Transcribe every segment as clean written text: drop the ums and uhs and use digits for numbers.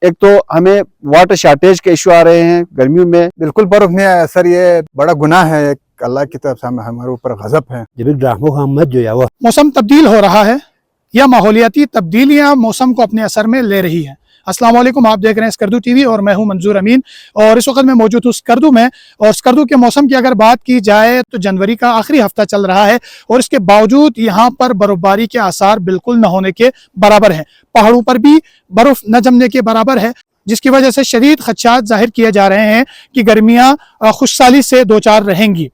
एक तो हमें वाटर शॉर्टेज के इशू आ रहे हैं गर्मियों में। बिल्कुल बर्फ नहीं आया सर, ये बड़ा गुनाह है, एक अल्लाह की तरफ से हमारे ऊपर गजब है। मौसम तब्दील हो रहा है या माहौलियाती तब्दीलियां मौसम को अपने असर में ले रही हैं। अस्सलाम वालेकुम, आप देख रहे हैं स्कर्दू टीवी और मैं हूं मंजूर अमीन और इस वक्त मैं मौजूद हूं स्कर्दू में। और स्कर्दू के मौसम की अगर बात की जाए तो जनवरी का आखिरी हफ्ता चल रहा है और इसके बावजूद यहाँ पर बर्फबारी के आसार बिल्कुल न होने के बराबर हैं। पहाड़ों पर भी बर्फ न जमने के बराबर है, जिसकी वजह से शदीद खदशात जाहिर किए जा रहे हैं कि गर्मियाँ खुशहाली से दो चार रहेंगी।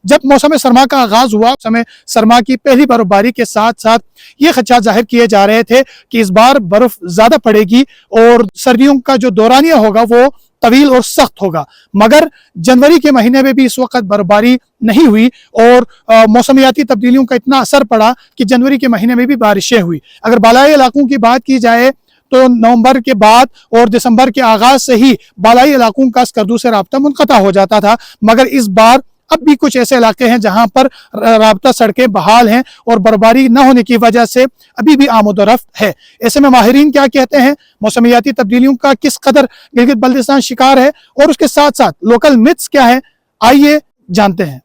जब मौसम सरमा का आगाज हुआ, समय सरमा की पहली बर्फबारी के साथ साथ ये खदशात जाहिर किए जा रहे थे कि इस बार बर्फ ज्यादा पड़ेगी और सर्दियों का जो दौरानिया होगा वो तवील और सख्त होगा। मगर जनवरी के महीने में भी इस वक्त बर्फबारी नहीं हुई और मौसमियाती तब्दीलियों का इतना असर पड़ा कि जनवरी के महीने में भी बारिशें हुई। अगर बालाई इलाकों की बात की जाए तो नवंबर के बाद और दिसंबर के आगाज से ही बालाई इलाकों का स्कर्दू से राब्ता मुनक़ता हो जाता था, मगर इस बार अब भी कुछ ऐसे इलाके हैं जहां पर राब्ता सड़कें बहाल हैं और बर्फबारी न होने की वजह से अभी भी आमदोरफ्त है। ऐसे में माहिरीन क्या कहते हैं, मौसमियाती तब्दीलियों का किस कदर गिलगित बल्तिस्तान शिकार है और उसके साथ साथ लोकल मिथ्स क्या है, आइए जानते हैं।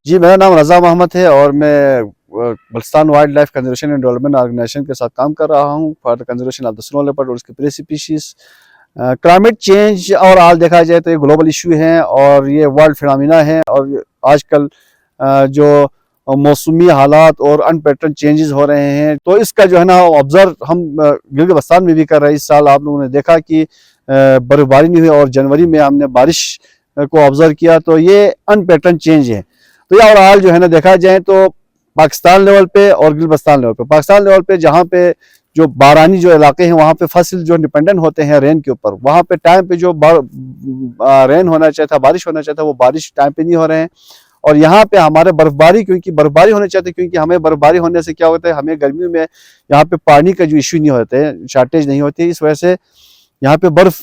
जी, मेरा नाम रजा मोहम्मद है और मैं Baltistan wild life conservation and development organisation के साथ काम कर रहा हूँ for the conservation of the snow leopard और उसके प्रे स्पीशीज। क्लाइमेट चेंज और आज देखा जाए तो ये ग्लोबल इशू है और ये वर्ल्ड फिनोमिना है और आजकल जो मौसमी हालात और अनपैटर्न चेंजेस हो रहे हैं तो इसका जो है ना ऑब्जर्व हम गिलगित बल्तिस्तान में भी कर रहे हैं। इस साल आप लोगों ने देखा कि बर्फबारी नहीं हुई और जनवरी में हमने बारिश को ऑब्जर्व किया, तो ये अनपैटर्न चेंज है। तो ये ओवरऑल जो है ना देखा जाए तो पाकिस्तान लेवल पे और गिलगित बल्तिस्तान लेवल पे, पाकिस्तान लेवल पे जहाँ पे जो बारानी जो इलाके हैं वहाँ पे फसल जो डिपेंडेंट होते हैं रेन के ऊपर, वहाँ पे टाइम पे जो रेन होना चाहिए था, बारिश होना चाहिए था, वो बारिश टाइम पे नहीं हो रहे हैं। और यहाँ पे हमारे बर्फबारी, क्योंकि बर्फबारी होनी चाहिए, क्योंकि हमें बर्फबारी होने से क्या होता है, हमें गर्मियों में यहाँ पे पानी का जो इश्यू नहीं होते हैं, शॉर्टेज नहीं होती, इस वजह से यहाँ पे बर्फ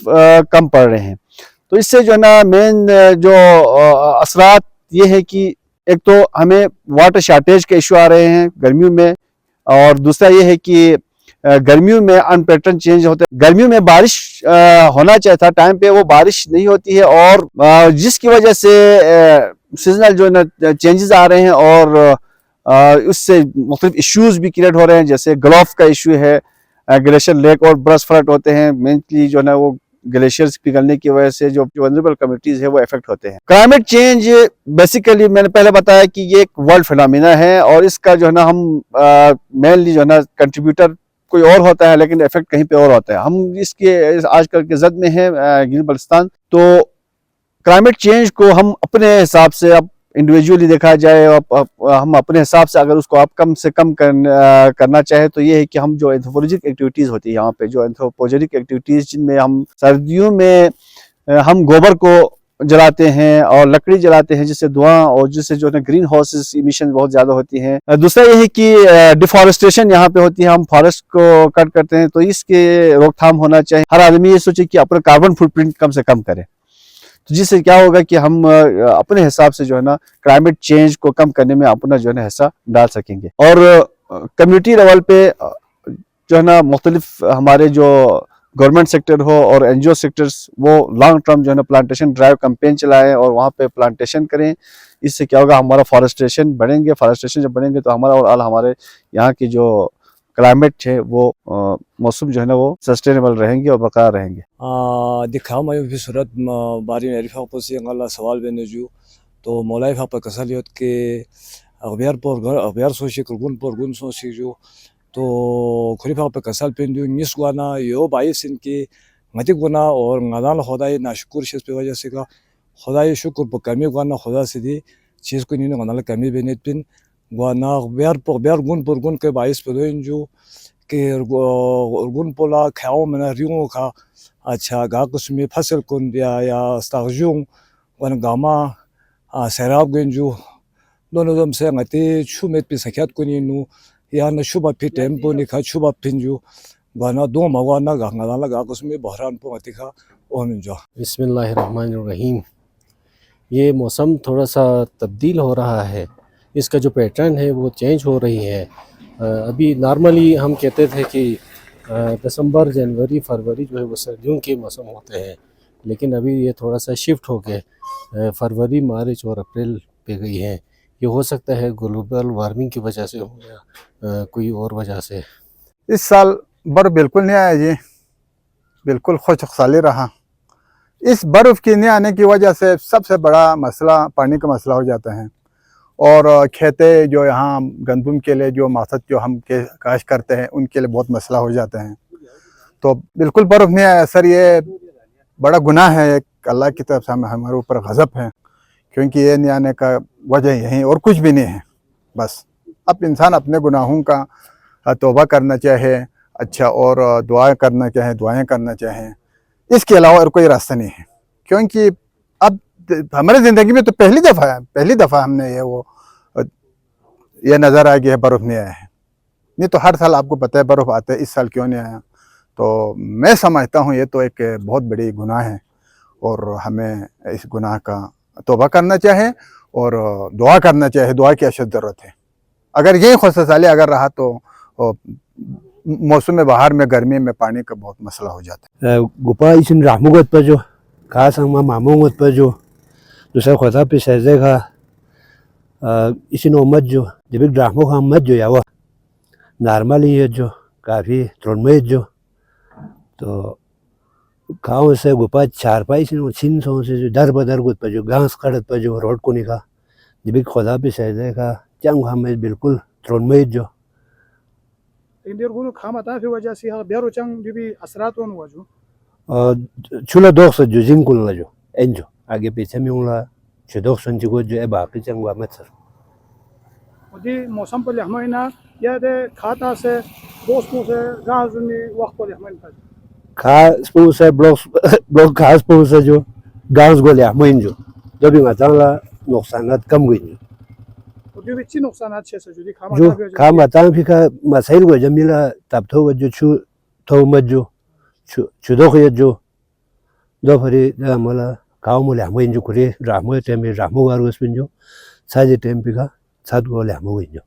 कम पड़ रहे हैं। तो इससे जो है ना मेन जो असरात ये है कि एक तो हमें वाटर शॉर्टेज के इशू आ रहे हैं गर्मियों में और दूसरा ये है कि गर्मियों में अनपैटर्न चेंज होते हैं। गर्मियों में बारिश होना चाहिए था टाइम पे, वो बारिश नहीं होती है और जिसकी वजह से सीजनल जो है चेंजेस आ रहे हैं और उससे मुख्तलिफ इश्यूज भी क्रिएट हो रहे हैं, जैसे ग्लोफ का इशू है, ग्लेशियर लेक और बर्फ फ्लड होते हैं। मेनली जो है ना वो ग्लेशियर्स पिघलने की वजह से जो वल्नरेबल कम्युनिटीज है वो इफेक्ट होते हैं। क्लाइमेट चेंज बेसिकली मैंने पहले बताया कि ये एक वर्ल्ड फिनोमिना है और इसका जो है ना हम मेनली जो है ना कंट्रीब्यूटर कोई और होता है लेकिन इफेक्ट कहीं पे और होता है। हम इसके आजकल के जद में है गिलगित बल्तिस्तान, तो क्लाइमेट चेंज को हम अपने हिसाब से, अब इंडिविजुअली देखा जाए, हम अपने हिसाब से अगर उसको आप कम से कम करना चाहे तो ये है कि हम जो एंथ्रोपोलॉजिक एक्टिविटीज होती है यहाँ पे, जो एंथ्रोपोजेनिक एक्टिविटीज जिनमें हम सर्दियों में हम गोबर को जलाते हैं और लकड़ी जलाते हैं जिससे धुआं और जिससे जो है ग्रीन हाउसेस इमिशन बहुत ज्यादा होती हैं। दूसरा ये है कि डिफॉरेस्टेशन यहाँ पे होती है, हम फॉरेस्ट को कट करते हैं, तो इसके रोकथाम होना चाहिए। हर आदमी ये सोचे कि अपना कार्बन फुटप्रिंट कम से कम करे, तो जिससे क्या होगा कि हम अपने हिसाब से जो है ना क्लाइमेट चेंज को कम करने में अपना जो है ना हिस्सा डाल सकेंगे। और कम्युनिटी लेवल पे जो है ना मुख्तलिफ हमारे जो गवर्नमेंट सेक्टर हो और एनजीओ सेक्टर्स वो लॉन्ग टर्म जो है ना प्लांटेशन ड्राइव कैंपेन चलाएं और वहाँ पे प्लांटेशन करें। इससे क्या होगा, हमारा फॉरेस्टेशन बढ़ेंगे, फॉरेस्टेशन जब बढ़ेंगे तो हमारा और हमारे यहाँ की जो क्लाइमेट है वो मौसम जो है ना वो सस्टेनेबल रहेंगे और बरकरार रहेंगे। दिखा मैं भी सूरत बारी में अरिफा पर से अंगला सवाल बने जो तो मौलाई फा पर कसलियत के अखबार सोची कुरगुन पर गुन सोची जो तो खुरीफा पे कसल पिन जो निस गुना यो बाईस इनके मतिक गुना और गदाल खुदाई नाशुक्र शेष पे वजह से का खुदाई शुक्र पर कमी गुना खुदा से दी चीज़ को नहीं गदाल कमी बेनेत पिन गुना अखबार गुन के बाईस पे दो जो के गुन पोला खाओ मना रियो खा अच्छा गा कुछ में फसल कुन या स्ताजुं वन गामा सैराब गंजू दोनों दम से गति छुमेत पे सख्यात को नहीं नु या न शुभ फिर टेम्पो निखा शुभ फिंजू गाना दो मवाना गाना लगा उसमें बहरान पो अतिखा ओन जो। बिस्मिल्लाहिर्रहमानिर्रहीम। ये मौसम थोड़ा सा तब्दील हो रहा है, इसका जो पैटर्न है वो चेंज हो रही है। अभी नॉर्मली हम कहते थे कि दिसंबर जनवरी फरवरी जो है वो सर्दियों के मौसम होते हैं, लेकिन अभी ये थोड़ा सा शिफ्ट हो के फरवरी मार्च और अप्रैल पे गई है। ये हो सकता है ग्लोबल वार्मिंग की वजह से हो या कोई और वजह से। इस साल बर्फ बिल्कुल नहीं आया जी, बिल्कुल खुशहाली रहा। इस बर्फ के नहीं आने की वजह से सबसे बड़ा मसला पानी का मसला हो जाता है, और खेते जो यहाँ गंदम के लिए जो मासत जो हम के काश करते हैं उनके लिए बहुत मसला हो जाते हैं। तो बिल्कुल बर्फ नहीं आया सर, ये बड़ा गुनाह है, एक अल्लाह की तरफ से हमारे ऊपर गज़ब है, क्योंकि ये नहीं आने का वजह यही और कुछ भी नहीं है। बस अब इंसान अपने गुनाहों का तौबा करना चाहे, अच्छा, और दुआ करना चाहे, दुआएं करना चाहें, इसके अलावा और कोई रास्ता नहीं है। क्योंकि अब हमारी ज़िंदगी में तो पहली दफ़ा हमने ये नज़र आ गया है बर्फ़ नहीं आया है। नहीं तो हर साल आपको पता है बर्फ़ आता है, इस साल क्यों नहीं आया? तो मैं समझता हूँ ये तो एक बहुत बड़ी गुनाह है, और हमें इस गुनाह का तौबा करना चाहे और दुआ करना चाहे। दुआ की अशद ज़रूरत है। अगर यही खुशहाली अगर रहा तो मौसम बहार में गर्मी में पानी का बहुत मसला हो जाता है। गुपा इसिन rahmugot pa jo ka sang ma mamungot pa jo दूसरा खोता पे सहजे का इसिन उम्मत जो जब rahmu का उम्मत जो यावा नॉर्मल ही है जो काफ़ी त्रोन्मय जो तो गाँव से गुपा चार पाई छिन सौ से जो दर बदर गुत पर जो घास खड़त पर जो रोड को निका जब खोदा पे सहजे का जंग हमें बिल्कुल त्रोन्मय जो इंडियर गुरु खाम आता फिर वजह से हाँ बेरो चंग भी असरात होने वाजो चूल्हा दोख से जो जिंकुल ला जो एंजो आगे पीछे में उला चुदोख संची को जो है बाकी चंग वामत सर उदी मौसम पर हमें ना या दे खाता से दोस्तों से गाँव में वक्त पर हमें पर खास पुरुष है ब्लॉक खास पुरुष है जो गांव गोले हमें जो जब भी मचाला नुकसानात कम हुई उदी भी अच्छी नुकसान अच्छे से जो काम आता फिर का मसाइल को जमीला तब तो जो छु तो मत जो चुदो को जो दो फरी मला गाँव में हमें जो करे रामो टाइम में रामो वार उसमें जो साजे टाइम पे का सात गोले हमें जो